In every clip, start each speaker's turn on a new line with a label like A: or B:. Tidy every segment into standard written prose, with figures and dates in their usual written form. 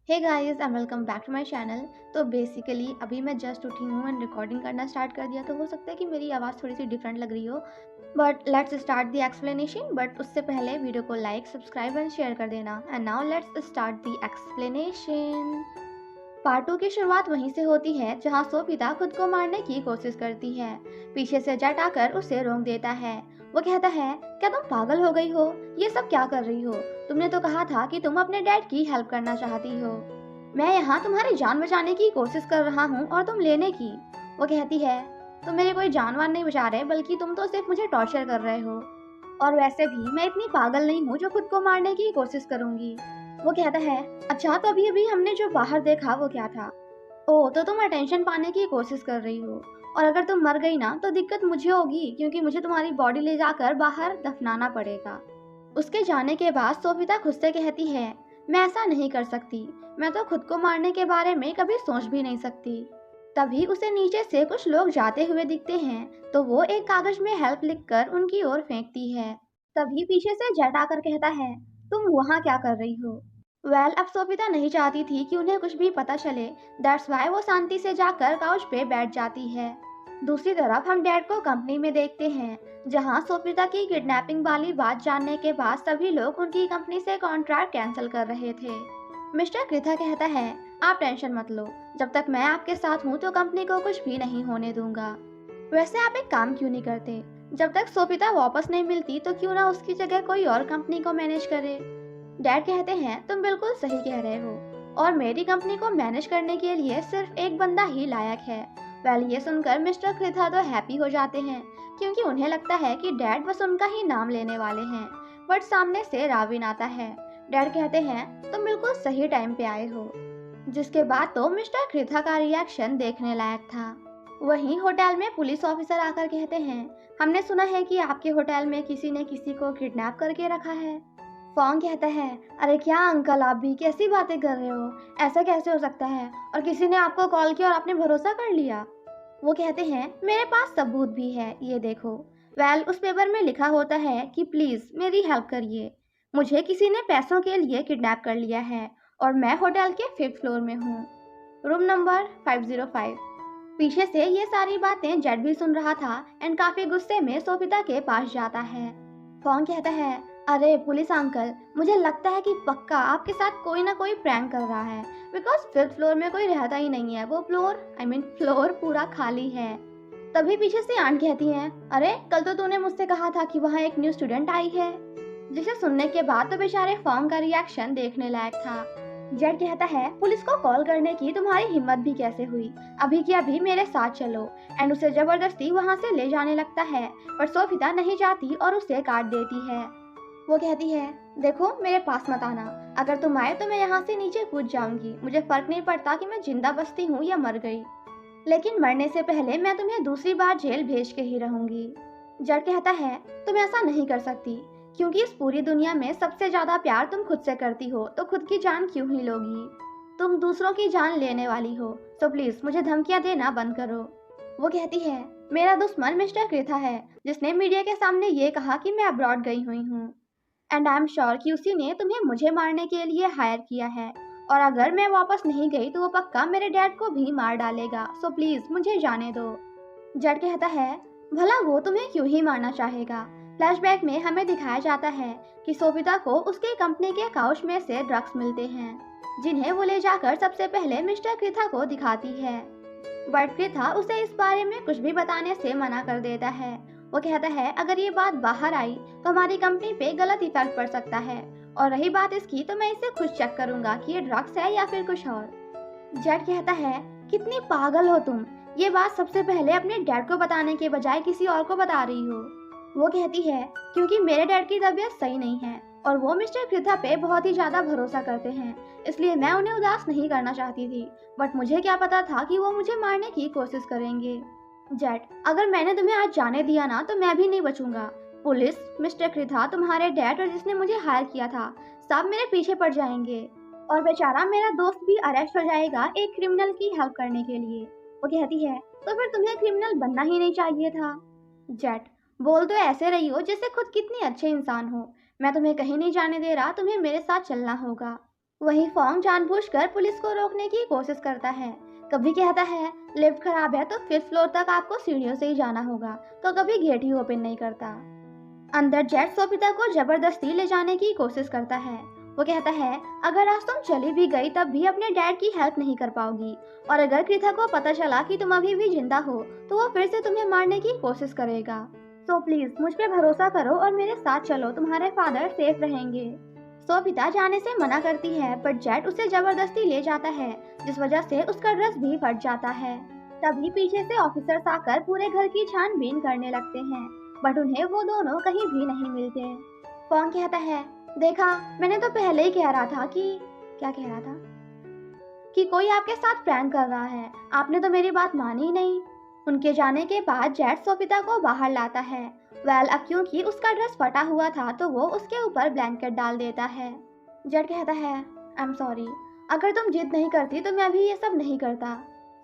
A: Hey guys and welcome back to my channel. तो basically अभी मैं जस्ट उठी हूँ एंड रिकॉर्डिंग करना स्टार्ट कर दिया, तो हो सकता है कि मेरी आवाज़ थोड़ी सी डिफरेंट लग रही हो। But let's start the explanation. But उससे पहले वीडियो को लाइक, सब्सक्राइब एंड शेयर कर देना। And now let's start the explanation. Part 2 की शुरुआत वहीं से होती है जहां सोफिता खुद को मारने की कोशिश करती है। पीछे से जट आकर उसे रोक देता है। वो कहता है, क्या तुम पागल हो गई हो? ये सब क्या कर रही हो? तुमने तो कहा था कि तुम अपने डैड की हेल्प करना चाहती हो। मैं यहाँ तुम्हारी जान बचाने की कोशिश कर रहा हूँ और तुम लेने की। वो कहती है, तुम मेरी कोई जान वान नहीं बचा रहे, बल्कि तुम तो सिर्फ मुझे टॉर्चर कर रहे हो। और वैसे भी मैं इतनी पागल नहीं हूँ जो खुद को मारने की कोशिश करूंगी। वो कहता है, अच्छा तो अभी अभी हमने जो बाहर देखा वो क्या था? ओह, तो तुम अटेंशन पाने की कोशिश कर रही हो। और अगर तुम मर गई ना तो दिक्कत मुझे होगी, क्योंकि मुझे तुम्हारी बॉडी ले जाकर बाहर दफनाना पड़ेगा। उसके जाने के बाद सोफिता खुद से कहती है, मैं ऐसा नहीं कर सकती। मैं तो खुद को मारने के बारे में कभी सोच भी नहीं सकती। तभी उसे नीचे से कुछ लोग जाते हुए दिखते हैं, तो वो एक कागज में हेल्प लिखकर उनकी ओर फेंकती है। तभी पीछे से जट आकर कहता है, तुम वहाँ क्या कर रही हो? अब सोफिता नहीं चाहती थी कि उन्हें कुछ भी पता चले। दैट्स वाई वो शांति से जाकर काउच पे बैठ जाती है। दूसरी तरफ हम डैड को कंपनी में देखते हैं, जहां सोफिता की किडनैपिंग वाली बात जानने के बाद सभी लोग उनकी कंपनी से कॉन्ट्रैक्ट कैंसिल कर रहे थे। मिस्टर कृथा कहता है, आप टेंशन मत लो। जब तक मैं आपके साथ हूँ तो कंपनी को कुछ भी नहीं होने दूंगा। वैसे आप एक काम क्यों नहीं करते? जब तक सोफिता वापस नहीं मिलती तो क्यों ना उसकी जगह कोई और कंपनी को मैनेज करे? डैड कहते हैं, तुम बिल्कुल सही कह रहे हो, और मेरी कंपनी को मैनेज करने के लिए सिर्फ एक बंदा ही लायक है। ये सुनकर मिस्टर कृथा तो हैप्पी हो जाते हैं, क्योंकि उन्हें लगता है कि डैड बस उनका ही नाम लेने वाले हैं। बट सामने से राविन आता है। डैड कहते हैं, तुम बिल्कुल सही टाइम पे आए हो। जिसके बाद तो मिस्टर कृथा का रिएक्शन देखने लायक था। वहीं होटल में पुलिस ऑफिसर आकर कहते हैं, हमने सुना है कि आपके होटल में किसी ने किसी को किडनैप करके रखा है। फॉन्ग कहता है, अरे क्या अंकल, आप भी कैसी बातें कर रहे हो? ऐसा कैसे हो सकता है? और किसी ने आपको कॉल किया और आपने भरोसा कर लिया? वो कहते हैं, मेरे पास सबूत भी है, ये देखो। उस पेपर में लिखा होता है कि प्लीज मेरी हेल्प करिए। मुझे किसी ने पैसों के लिए किडनैप कर लिया है, और मैं होटल के 5th फ्लोर में हूँ, रूम नंबर 505। पीछे से ये सारी बातें जेड भी सुन रहा था एंड काफी गुस्से में सोफिता के पास जाता है। फॉन्ग कहता है, अरे पुलिस अंकल, मुझे लगता है कि पक्का आपके साथ कोई ना कोई प्रैंक कर रहा है, बिकॉज 5th फ्लोर में कोई रहता ही नहीं है। वो फ्लोर पूरा खाली है। तभी पीछे से आंट कहती है, अरे कल तो तूने मुझसे कहा था कि वहाँ एक न्यू स्टूडेंट आई है। जिसे सुनने के बाद तो बेचारे फॉन्ग का रिएक्शन देखने लायक था। जेड कहता है, पुलिस को कॉल करने की तुम्हारी हिम्मत भी कैसे हुई? अभी की अभी मेरे साथ चलो। एंड उसे जबरदस्ती वहाँ से ले जाने लगता है, पर सोफिता नहीं जाती और उसे काट देती है। वो कहती है, देखो मेरे पास मत आना। अगर तुम आए तो मैं यहाँ से नीचे कूद जाऊंगी। मुझे फर्क नहीं पड़ता कि मैं जिंदा बचती हूँ या मर गई, लेकिन मरने से पहले मैं तुम्हें दूसरी बार जेल भेज के ही रहूंगी। जड कहता है, तुम ऐसा नहीं कर सकती, क्योंकि इस पूरी दुनिया में सबसे ज्यादा प्यार तुम खुद से करती हो, तो खुद की जान क्यों ही लोगी? तुम दूसरों की जान लेने वाली हो, तो प्लीज मुझे धमकियां देना बंद करो। वो कहती है, मेरा दुश्मन मिस्टर कृथा है, जिसने मीडिया के सामने ये कहा कि मैं अब्रॉड गई हुई हूँ। एंड आई एम श्योर कि उसी ने तुम्हें मुझे मारने के लिए हायर किया है। और अगर मैं वापस नहीं गई तो वो पक्का मेरे डैड को भी मार डालेगा, सो प्लीज मुझे जाने दो। जड कहता है, भला वो तुम्हें क्यों ही मारना चाहेगा? फ्लैशबैक में हमें दिखाया जाता है कि सोफिता को उसके कंपनी के काउच में से ड्रग्स मिलते हैं, जिन्हें वो ले जाकर सबसे पहले मिस्टर कृथा को दिखाती है। बट कृथा उसे इस बारे में कुछ भी बताने से मना कर देता है। वो कहता है, अगर ये बात बाहर आई तो हमारी कंपनी पे गलत इफेक्ट पड़ सकता है, और रही बात इसकी तो मैं इसे खुद चेक करूंगा कि ये ड्रग्स है या फिर कुछ और। जेड कहता है, कितनी पागल हो तुम? ये बात सबसे पहले अपने डैड को बताने के बजाय किसी और को बता रही हो। वो कहती है, क्योंकि मेरे डैड की तबीयत सही नहीं है, और वो मिस्टर कृथा पे बहुत ही ज्यादा भरोसा करते हैं, इसलिए मैं उन्हें उदास नहीं करना चाहती थी। बट मुझे क्या पता था कि वो मुझे मारने की कोशिश करेंगे। जेड, अगर मैंने तुम्हें आज जाने दिया ना तो मैं भी नहीं बचूंगा। पुलिस, मिस्टर कृथा, तुम्हारे डैड और जिसने मुझे हायर किया था, सब मेरे पीछे पड़ जाएंगे, और बेचारा मेरा दोस्त भी अरेस्ट हो जाएगा एक क्रिमिनल की हेल्प करने के लिए। वो कहती है, तो फिर तुम्हें क्रिमिनल बनना ही नहीं चाहिए था। जेट, बोल तो ऐसे रही हो जैसे खुद कितनी अच्छे इंसान हो। मैं तुम्हें कहीं नहीं जाने दे रहा, तुम्हें मेरे साथ चलना होगा। वहीं फॉन्ग जानबूझकर पुलिस को रोकने की कोशिश करता है। कभी कहता है लिफ्ट खराब है तो 5th फ्लोर तक आपको सीढ़ियों से ही जाना होगा, तो कभी गेट ही ओपन नहीं करता। अंदर जेट सोफिता को जबरदस्ती ले जाने की कोशिश करता है। वो कहता है अगर आज तुम चली भी गई तब भी अपने डैड की हेल्प नहीं कर पाओगी, और अगर कृथा को पता चला कि तुम अभी भी जिंदा हो तो वो फिर से तुम्हें मारने की कोशिश करेगा। सो प्लीज मुझ पे भरोसा करो और मेरे साथ चलो, तुम्हारे फादर सेफ रहेंगे। सोफिता जाने से मना करती है पर जेट उसे जबरदस्ती ले जाता है, जिस वजह से उसका ड्रेस भी फट जाता है। तभी पीछे से ऑफिसर्स आकर पूरे घर की छानबीन करने लगते हैं, बट उन्हें वो दोनों कहीं भी नहीं मिलते। फॉन्ग कहता है देखा, मैंने तो पहले ही कह रहा था कि क्या कह रहा था कि कोई आपके साथ प्रैंक कर रहा है, आपने तो मेरी बात मानी ही नहीं। उनके जाने के बाद जेट सोफिता को बाहर लाता है। अब क्योंकि उसका ड्रेस फटा हुआ था तो वो उसके ऊपर ब्लैंकेट डाल देता है। जेट कहता है आई एम सॉरी, अगर तुम जिद नहीं करती तो मैं भी ये सब नहीं करता।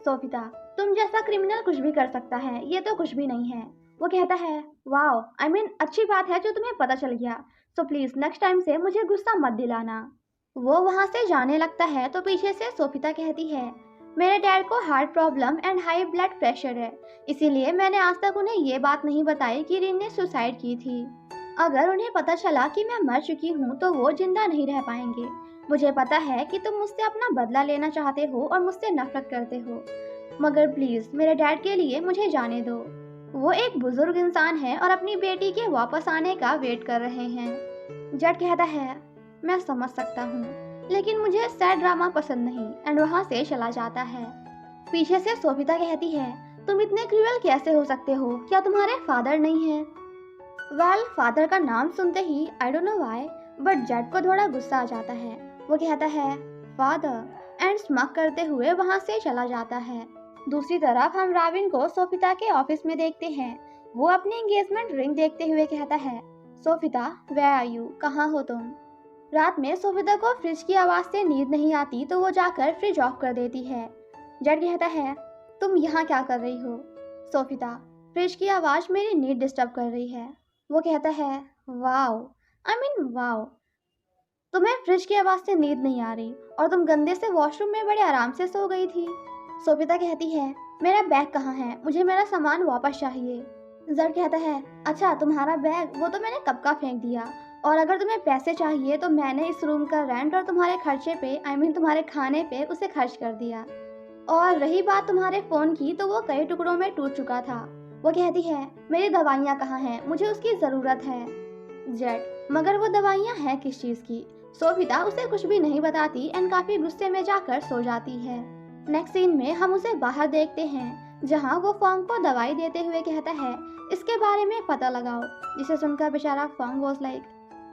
A: सोफिता तुम जैसा क्रिमिनल कुछ भी कर सकता है, ये तो कुछ भी नहीं है। वो कहता है वाओ, आई मीन अच्छी बात है जो तुम्हें पता चल गया, सो प्लीज नेक्स्ट टाइम से मुझे गुस्सा मत दिलाना। वो वहां से जाने लगता है तो पीछे से सोफिता कहती है मेरे डैड को heart problem and high blood pressure है, इसीलिए मैंने आज तक उन्हें ये बात नहीं बताई कि रिन ने सुसाइड की थी। अगर उन्हें पता चला कि मैं मर चुकी हूँ तो वो जिंदा नहीं रह पाएंगे। मुझे पता है कि तुम मुझसे अपना बदला लेना चाहते हो और मुझसे नफरत करते हो, मगर प्लीज मेरे डैड के लिए मुझे जाने दो। वो एक बुजुर्ग इंसान है और अपनी बेटी के वापस आने का वेट कर रहे हैं। जट कहता है मैं समझ सकता हूँ, लेकिन मुझे सैड ड्रामा पसंद नहीं, एंड वहाँ से चला जाता है। पीछे से सोफिता कहती है तुम इतने क्रूअल कैसे हो सकते हो, क्या तुम्हारे फादर नहीं है? फादर का नाम सुनते ही I don't know why but जेट को थोड़ा गुस्सा आ जाता है। वो कहता है फादर एंड स्मक करते हुए वहां से चला जाता है। दूसरी तरफ हम राविन को सोफिता के ऑफिस में देखते हैं। वो अपनी एंगेजमेंट रिंग देखते हुए कहता है सोफिता वेयर आर यू, कहाँ हो तुम? रात में सोफिता को फ्रिज की आवाज से नींद नहीं आती तो वो जाकर फ्रिज ऑफ कर देती है। जेट कहता है तुम यहाँ क्या कर रही हो? सोफिता फ्रिज की आवाज मेरी नींद डिस्टर्ब कर रही है। वो कहता है वाओ, आई मीन वाओ, तुम्हें फ्रिज की आवाज से नींद नहीं आ रही और तुम गंदे से वॉशरूम में बड़े आराम से सो गई थी। सोफिता कहती है मेरा बैग कहाँ है, मुझे मेरा सामान वापस चाहिए। जड कहता है अच्छा तुम्हारा बैग, वो तो मैंने कब का फेंक दिया, और अगर तुम्हें पैसे चाहिए तो मैंने इस रूम का रेंट और तुम्हारे खर्चे पे आई मीन तुम्हारे खाने पे उसे खर्च कर दिया। और रही बात तुम्हारे फोन की तो वो कई टुकड़ों में टूट चुका था। वो कहती है मेरी दवाइयाँ कहाँ हैं, मुझे उसकी ज़रूरत है। जेट मगर वो दवाइयाँ हैं किस चीज़ की? सोफिता उसे कुछ भी नहीं बताती एंड काफ़ी गुस्से में जाकर सो जाती है। नेक्स्ट सीन में हम उसे बाहर देखते हैं जहाँ वो फॉन्ग को दवाई देते हुए कहता है इसके बारे में पता लगाओ, जिसे सुनकर बेचारा फॉन्ग वॉज लाइक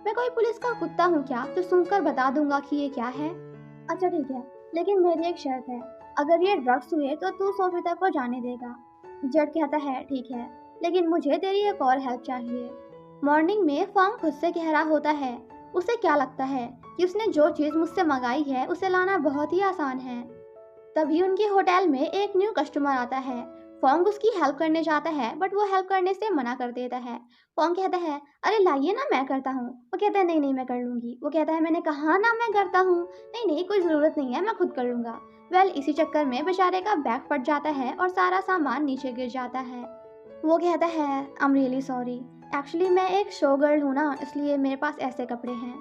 A: मैं कोई पुलिस का कुत्ता हूँ क्या जो सुनकर बता दूंगा कि ये क्या है? अच्छा ठीक है, लेकिन मेरी एक शर्त है, अगर ये ड्रग्स हुए तो तू सोफिता को जाने देगा। जड कहता है ठीक है, लेकिन मुझे तेरी एक और हेल्प चाहिए। मॉर्निंग में फॉन्ग खुद से कह रहा होता है उसे क्या लगता है कि उसने जो चीज़ मुझसे मंगाई है उसे लाना बहुत ही आसान है। तभी उनके होटल में एक न्यू कस्टमर आता है। फॉन्ग उसकी हेल्प करने जाता है बट वो हेल्प करने से मना कर देता है। फॉन्ग कहता है अरे लाइए ना, मैं करता हूँ। वो कहता है नहीं नहीं मैं कर लूंगी। वो कहता है मैंने कहा ना मैं करता हूँ। नहीं नहीं कोई ज़रूरत नहीं है, मैं खुद कर लूंगा। इसी चक्कर में बेचारे का बैग फट जाता है और सारा सामान नीचे गिर जाता है। वो कहता है I am really sorry, actually मैं एक शो गर्ल हूँ ना, इसलिए मेरे पास ऐसे कपड़े हैं।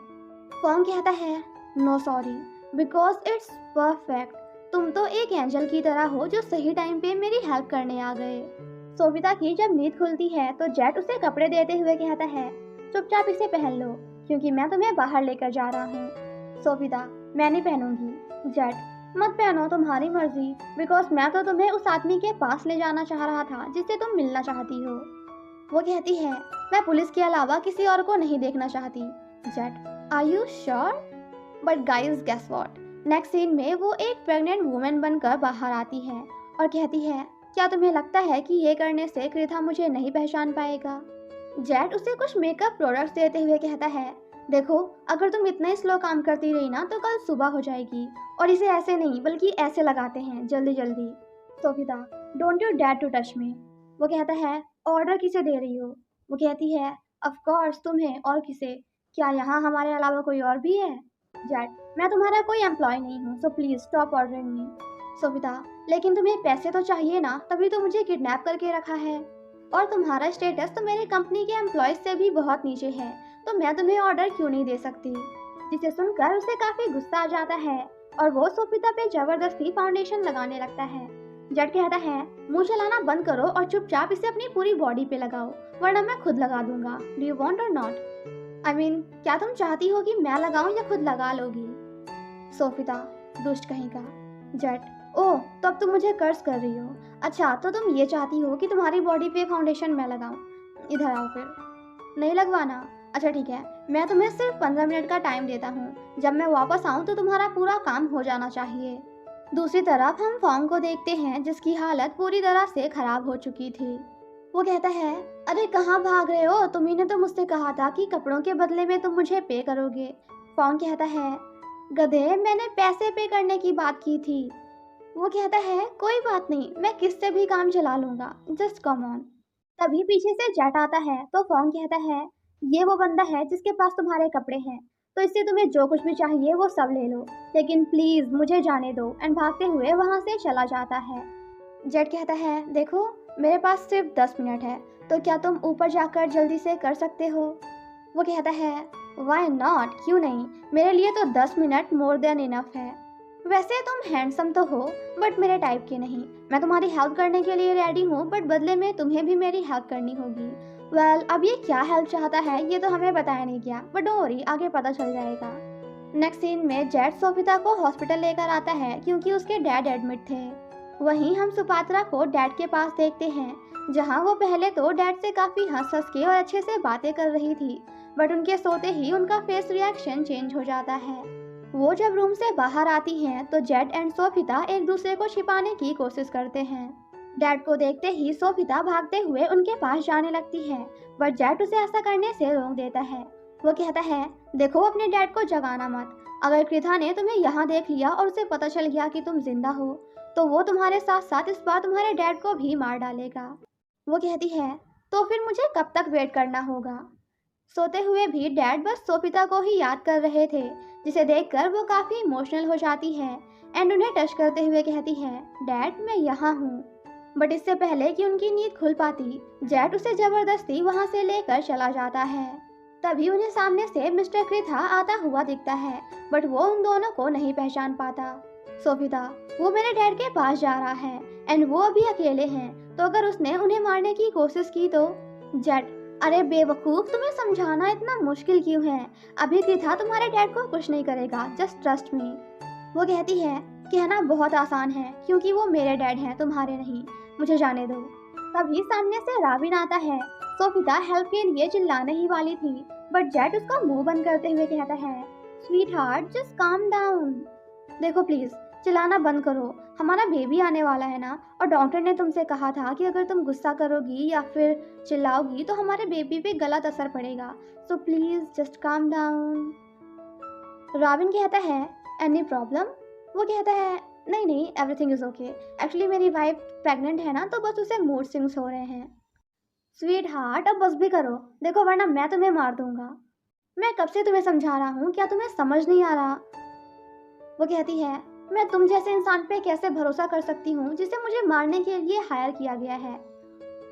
A: फॉन्ग कहता है no sorry because it's perfect, तुम तो एक एंजल की तरह हो जो सही टाइम पे मेरी हेल्प करने आ गए। सोफिता की जब नींद खुलती है तो जेट उसे कपड़े देते हुए कहता है चुपचाप इसे पहन लो क्योंकि मैं तुम्हें बाहर लेकर जा रहा हूँ। सोफिता मैं नहीं पहनूंगी। जेट मत पहनो, तुम्हारी मर्जी, बिकॉज मैं तो तुम्हें उस आदमी के पास ले जाना चाह रहा था जिससे तुम मिलना चाहती हो। वो कहती है मैं पुलिस के अलावा किसी और को नहीं देखना चाहती। Jet are you sure? But guys guess what, next scene में वो एक प्रेग्नेंट वुमेन बनकर बाहर आती है और कहती है क्या तुम्हें लगता है कि ये करने से कृथा मुझे नहीं पहचान पाएगा? जेट उसे कुछ मेकअप प्रोडक्ट्स देते हुए कहता है देखो अगर तुम इतना ही स्लो काम करती रही ना तो कल सुबह हो जाएगी, और इसे ऐसे नहीं बल्कि ऐसे लगाते हैं जल्दी जल्दी। सोफिता don't you dare to touch me. वो कहता है ऑर्डर किसे दे रही हो? वो कहती है ऑफ कोर्स तुम्हें, और किसे, क्या यहाँ हमारे अलावा कोई और भी है? जेट मैं तुम्हारा कोई एम्प्लॉय नहीं हूँ, सो प्लीज स्टॉप ऑर्डरिंग मी। सोफिता, लेकिन तुम्हें पैसे तो चाहिए ना, तभी तो मुझे किडनैप करके रखा है। और तुम्हारा स्टेटस तो मेरी कंपनी के एम्प्लॉयज से भी बहुत नीचे है, तो मैं तुम्हें ऑर्डर क्यों नहीं दे सकती। जिसे सुनकर उसे काफी गुस्सा आ जाता है और वो सोफिता पे जबरदस्ती फाउंडेशन लगाने लगता है। जट कहता है, मुंह चलाना बंद करो और चुपचाप इसे अपनी पूरी बॉडी पे लगाओ, वरना मैं खुद लगा दूंगा। डू यू वांट और नॉट? आई मीन, क्या तुम चाहती हो कि मैं लगाऊं या खुद लगा लोगी? सोफिता, दुष्ट कहीं का। जट, ओह तो अब तुम मुझे कर्ज कर रही हो। अच्छा, तो तुम ये चाहती हो कि तुम्हारी बॉडी पे फाउंडेशन मैं लगाऊं? इधर आओ फिर। नहीं लगवाना? अच्छा ठीक है, मैं तुम्हें सिर्फ 15 मिनट का टाइम देता हूँ। जब मैं वापस आऊँ तो तुम्हारा पूरा काम हो जाना चाहिए। दूसरी तरफ हम फॉर्म को देखते हैं, जिसकी हालत पूरी तरह से खराब हो चुकी थी। वो कहता है, अरे कहाँ भाग रहे हो? तुम्ही ने तो मुझसे कहा था कि कपड़ों के बदले में तुम मुझे पे करोगे। फॉर्म कहता है, गधे, मैंने पैसे पे करने की बात की थी। वो कहता है, कोई बात नहीं, मैं किससे भी काम चला लूंगा, जस्ट कम ऑन। तभी पीछे से जेट आता है तो फॉन्ग कहता है, ये वो बंदा है जिसके पास तुम्हारे कपड़े हैं, तो इससे तुम्हें जो कुछ भी चाहिए वो सब ले लो, लेकिन प्लीज मुझे जाने दो। एंड भागते हुए वहां से चला जाता है। जेट कहता है, देखो मेरे पास सिर्फ 10 मिनट है, तो क्या तुम ऊपर जाकर जल्दी से कर सकते हो? वो कहता है, वाई नॉट, क्यों नहीं, मेरे लिए तो 10 मिनट मोर देन इनफ है। वैसे तुम हैंडसम तो हो, बट मेरे टाइप के नहीं। मैं तुम्हारी हेल्प करने के लिए रेडी हूँ, बट बदले में तुम्हें भी मेरी हेल्प करनी होगी। वेल, अब ये क्या हेल्प चाहता है ये तो हमें बताया नहीं गया, बट डोंट वरी, आगे पता चल जाएगा। नेक्स्ट सीन में जेट सोफिता को हॉस्पिटल लेकर आता है क्योंकि उसके डैड एडमिट थे। वहीं हम सुपात्रा को डैड के पास देखते हैं, जहां वो पहले तो डैड से काफी हंस हंस के और अच्छे से बातें कर रही थी, बट उनके सोते ही उनका फेस रिएक्शन चेंज हो जाता है। वो जब रूम से बाहर आती हैं तो जेट एंड सोफिता एक दूसरे को छिपाने की कोशिश करते हैं। डैड को देखते ही सोफिता भागते हुए उनके पास जाने लगती है, बट जेट उसे ऐसा करने से रोक देता है। वो कहता है, देखो अपने डैड को जगाना मत। अगर कृथा ने तुम्हें यहाँ देख लिया और उसे पता चल गया कि तुम जिंदा हो, तो वो तुम्हारे साथ साथ इस बार तुम्हारे डैड को भी मार डालेगा। वो कहती है, तो फिर मुझे कब तक वेट करना होगा? सोते हुए भी डैड बस सोफिता को ही याद कर रहे थे, जिसे देखकर वो काफी इमोशनल हो जाती है एंड उन्हें टच करते हुए कहती है, डैड मैं यहाँ हूँ। बट इससे पहले कि उनकी नींद खुल पाती, जेट उसे जबरदस्ती वहाँ से लेकर चला जाता है। तभी उन्हें सामने से मिस्टर कृथा आता हुआ दिखता है, बट वो उन दोनों को नहीं पहचान पाता। सोफिता, वो मेरे डैड के पास जा रहा है एंड वो अभी अकेले हैं, तो अगर उसने उन्हें मारने की कोशिश की तो? जेट, अरे बेवकूफ, तुम्हें समझाना इतना मुश्किल क्यों है? अभी कृथा तुम्हारे डैड को कुछ नहीं करेगा, जस्ट ट्रस्ट मी। वो कहती है, कहना बहुत आसान है क्योंकि वो मेरे डैड हैं, तुम्हारे नहीं, मुझे जाने दो। तभी सामने से राबिन आता है। सोफिता हेल्प के लिए चिल्लाने ही वाली थी, बट जेट उसका मुंह बंद करते हुए कहता है, sweet heart just calm down. देखो प्लीज, चिल्लाना बंद करो, हमारा बेबी आने वाला है ना, और डॉक्टर ने तुमसे कहा था कि अगर तुम गुस्सा करोगी या फिर चिल्लाओगी तो हमारे बेबी पे गलत असर पड़ेगा, so please just calm down. Robin कहता है, एनी प्रॉब्लम? वो कहता है, नहीं नहीं, एवरीथिंग इज ओके, एक्चुअली मेरी वाइफ प्रेग्नेंट है ना, तो बस उसे मूड स्विंग्स हो रहे हैं। स्वीट हार्ट अब बस भी करो, देखो वरना मैं तुम्हें मार दूंगा। मैं कब से तुम्हें समझा रहा हूँ, क्या तुम्हें समझ नहीं आ रहा? वो कहती है, मैं तुम जैसे इंसान पे कैसे भरोसा कर सकती हूँ जिसे मुझे मारने के लिए हायर किया गया है?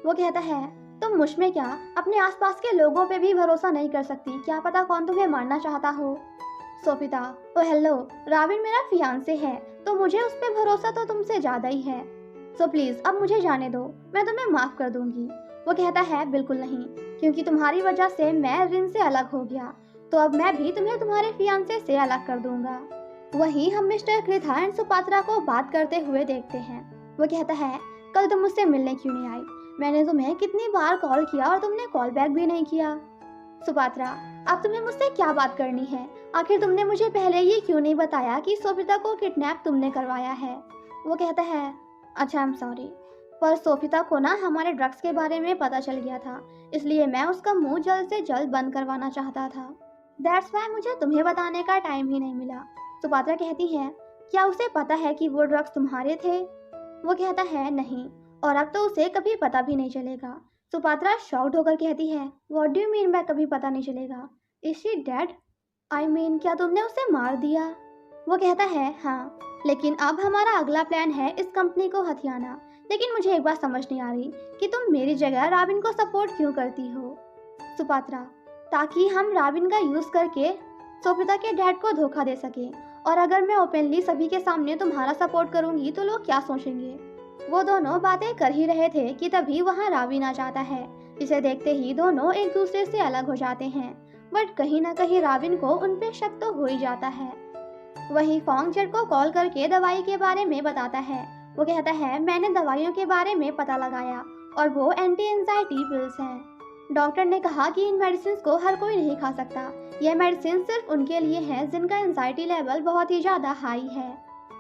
A: वो कहता है, तुम मुझ में क्या, अपने आसपास के लोगों पे भी भरोसा नहीं कर सकती, क्या पता कौन तुम्हें मारना चाहता हो। सोफिता, ओ हेलो, राविन मेरा फियांसे है, तो मुझे उस पर भरोसा तो तुमसे ज्यादा ही है। सो प्लीज अब मुझे जाने दो, मैं तुम्हें माफ कर दूंगी। वो कहता है, बिल्कुल नहीं, क्योंकि तुम्हारी वजह से मैं रिन से अलग हो गया, तो अब मैं भी तुम्हें तुम्हारे फियांसे से अलग कर दूंगा। वहीं हम मिस्टर कृथा एंड सुपात्रा को बात करते हुए देखते हैं। वो कहता है, कल तुम मुझसे मिलने क्यों नहीं आई? मैंने तुम्हें कितनी बार कॉल किया और तुमने कॉल बैक भी नहीं किया। सुपात्रा, अब तुम्हें मुझसे क्या बात करनी है? आखिर तुमने मुझे पहले ये क्यों नहीं बताया कि सोफिता को किडनैप तुमने करवाया है? वो कहता है, अच्छा आई एम सॉरी, पर सोफिता को ना हमारे ड्रग्स के बारे में पता चल गया था, इसलिए मैं उसका मुंह जल्द से जल्द बंद करवाना चाहता था। दैट्स वाई मुझे तुम्हें बताने का टाइम ही नहीं मिला। सुपात्रा कहती है, क्या उसे पता है कि वो ड्रग्स तुम्हारे थे? वो कहता है, नहीं, और अब तो उसे कभी पता भी नहीं चलेगा। सुपात्रा शॉक्ड होकर कहती है, what do you mean by कभी पता नहीं चलेगा? Is she did? I mean, क्या तुमने उसे मार दिया? वो कहता है हाँ, लेकिन अब हमारा अगला प्लान है इस कंपनी को हथियाना। लेकिन मुझे एक बात समझ नहीं आ रही कि तुम मेरी जगह राबिन को सपोर्ट क्यों करती हो। सुपात्रा, ताकि हम राबिन का यूज करके सोफिता के डैड को धोखा दे सके। और अगर मैं ओपनली सभी के सामने तुम्हारा सपोर्ट करूंगी तो लोग क्या सोचेंगे। वो दोनों बातें कर ही रहे थे कि तभी वहाँ राबिन आ जाता है, जिसे देखते ही दोनों एक दूसरे से अलग हो जाते हैं। बट कहीं ना कहीं राबिन को उन पे शक तो हो ही जाता है। वहीं फोंग जेट को कॉल करके दवाई के बारे में बताता है। वो कहता है मैंने दवाइयों के बारे में पता लगाया और वो एंटी एंजाइटी पिल्स हैं। डॉक्टर ने कहा कि इन मेडिसिन को हर कोई नहीं खा सकता। यह मेडिसिन सिर्फ उनके लिए है जिनका एंजाइटी लेवल बहुत ही ज़्यादा हाई है,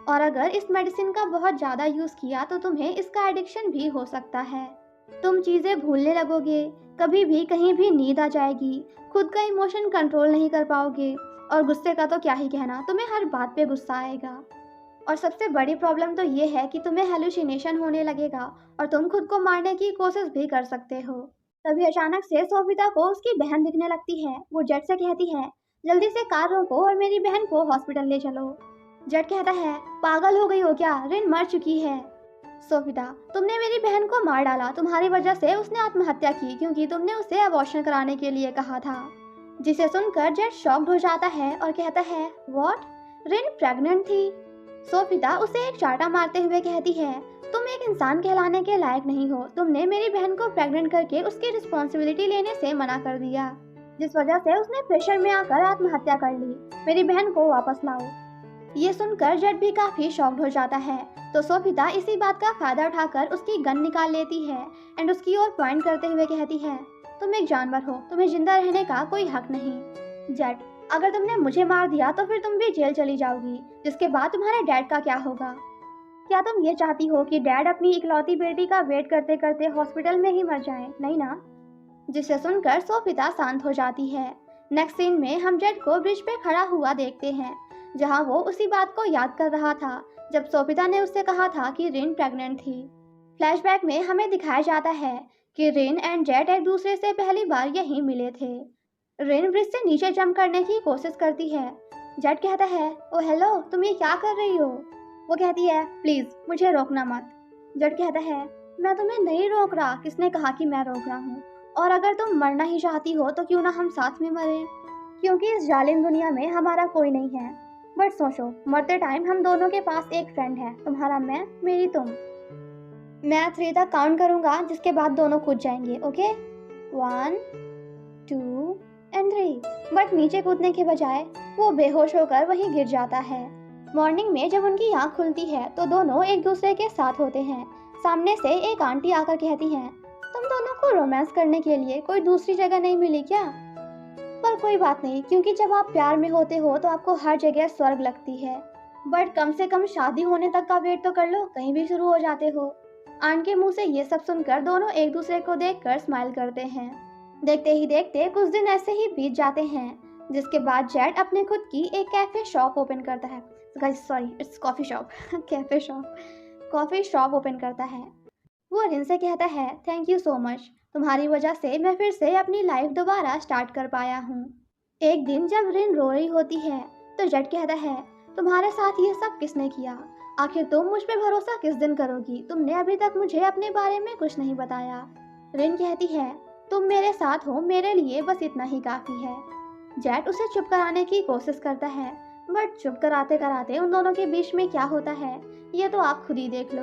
A: और अगर इस मेडिसिन का बहुत ज़्यादा यूज़ किया तो तुम्हें इसका एडिक्शन भी हो सकता है। तुम चीज़ें भूलने लगोगे, कभी भी कहीं भी नींद आ जाएगी, खुद का इमोशन कंट्रोल नहीं कर पाओगे, और गुस्से का तो क्या ही कहना, तुम्हें हर बात पे गुस्सा आएगा। और सबसे बड़ी प्रॉब्लम तो ये है कि तुम्हें हेलुसिनेशन होने लगेगा और तुम खुद को मारने की कोशिश भी कर सकते हो। तभी अचानक से सोफिता को उसकी बहन दिखने लगती है। वो जेट से कहती है जल्दी से कार रोको और मेरी बहन को हॉस्पिटल ले चलो। जेट कहता है पागल हो गई हो क्या, रिन मर चुकी है। सोफिता, तुमने मेरी बहन को मार डाला, तुम्हारी वजह से उसने आत्महत्या की क्योंकि तुमने उसे अबॉर्शन कराने के लिए कहा था। जिसे सुनकर जेट शॉक्ड हो जाता है और कहता है व्हाट, रिन प्रेग्नेंट थी। सोफिता उसे एक चाटा मारते हुए कहती है तुम एक इंसान कहलाने के लायक नहीं हो, तुमने मेरी बहन को प्रेग्नेंट करके उसकी रिस्पॉन्सिबिलिटी लेने से मना कर दिया, जिस वजह से उसने प्रेशर में आकर आत्महत्या कर ली। मेरी बहन को वापस लाओ। ये सुनकर जेट भी काफी शॉक्ड हो जाता है। तो सोफिता इसी बात का फायदा उठाकर उसकी गन निकाल लेती है एंड उसकी ओर पॉइंट करते हुए कहती है तुम एक जानवर हो, तुम्हें जिंदा रहने का कोई हक नहीं। जेट, अगर तुमने मुझे मार दिया तो फिर तुम भी जेल चली जाओगी, जिसके बाद तुम्हारे डैड का क्या होगा। क्या तुम ये चाहती हो कि डैड अपनी इकलौती बेटी का वेट करते करते हॉस्पिटल में ही मर जाए, नहीं ना। जिसे सुनकर सोफिता शांत हो जाती है। नेक्स्ट सीन में हम जेट को ब्रिज पे खड़ा हुआ देखते हैं, जहां वो उसी बात को याद कर रहा था जब सोफिता ने उससे कहा था कि रिन प्रेग्नेंट थी। फ्लैशबैक में हमें दिखाया जाता है कि रिन एंड जेट एक दूसरे से पहली बार यहीं मिले थे। रिन ब्रिज से नीचे जंप करने की कोशिश करती है। जेट कहता है ओ हेलो, तुम ये क्या कर रही हो। वो कहती है प्लीज मुझे रोकना मत। जेट कहता है मैं तुम्हें नहीं रोक रहा, किसने कहा कि मैं रोक रहा हूँ, और अगर तुम मरना ही चाहती हो तो क्यों ना हम साथ में मरें, क्योंकि इस जालिम दुनिया में हमारा कोई नहीं है। बट सोचो, मरते टाइम हम दोनों के पास एक फ्रेंड है, तुम्हारा मैं, मेरी तुम। मैं 3 तक काउंट करूंगा, जिसके बाद दोनों कूद जाएंगे, ओके। 1 2 एंड 3। बट नीचे कूदने के बजाय वो बेहोश होकर वहीं गिर जाता है। मॉर्निंग में जब उनकी आंख खुलती है तो दोनों एक दूसरे के साथ होते हैं। सामने से एक आंटी आकर कहती हैं तुम दोनों को रोमांस करने के लिए कोई दूसरी जगह नहीं मिली क्या। पर कोई बात नहीं, क्योंकि जब आप प्यार में होते हो तो आपको हर जगह स्वर्ग लगती है। बट कम से कम शादी होने तक का वेट तो कर लो, कहीं भी शुरू हो जाते हो। आंट के मुंह से ये सब सुनकर दोनों एक दूसरे को देखकर स्माइल करते हैं। देखते ही देखते कुछ दिन ऐसे ही बीत जाते हैं, जिसके बाद जेट अपने खुद की एक कैफे शॉप ओपन करता है। Sorry, it's coffee shop cafe shop, coffee shop open करता है। वो रिन से कहता है थैंक यू सो मच, तुम्हारी वजह से मैं फिर से अपनी लाइफ दोबारा स्टार्ट कर पाया हूँ। एक दिन जब रिन रो रही होती है तो जेट कहता है तुम्हारे साथ ये सब किसने किया, आखिर तुम मुझ पे भरोसा किस दिन करोगी, तुमने अभी तक मुझे अपने बारे में कुछ नहीं बताया। रिन कहती है तुम मेरे साथ हो, मेरे लिए बस इतना ही काफी है। जेट उसे चुप कराने की कोशिश करता है, बट चुप कराते कराते उन दोनों के बीच में क्या होता है ये तो आप खुद ही देख लो।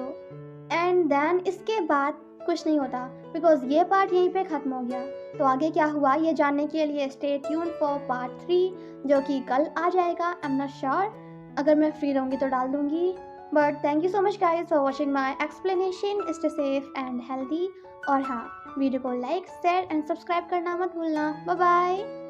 A: एंड देन इसके बाद कुछ नहीं होता, बिकॉज ये पार्ट यहीं पे खत्म हो गया। तो आगे क्या हुआ ये जानने के लिए स्टे ट्यून फॉर पार्ट 3, जो कि कल आ जाएगा। आई एम नॉट श्योर, अगर मैं फ्री रहूंगी तो डाल दूंगी। But thank you so much guys for watching my explanation. Stay safe and healthy, और हाँ, वीडियो को लाइक शेयर एंड सब्सक्राइब करना मत भूलना। Bye bye.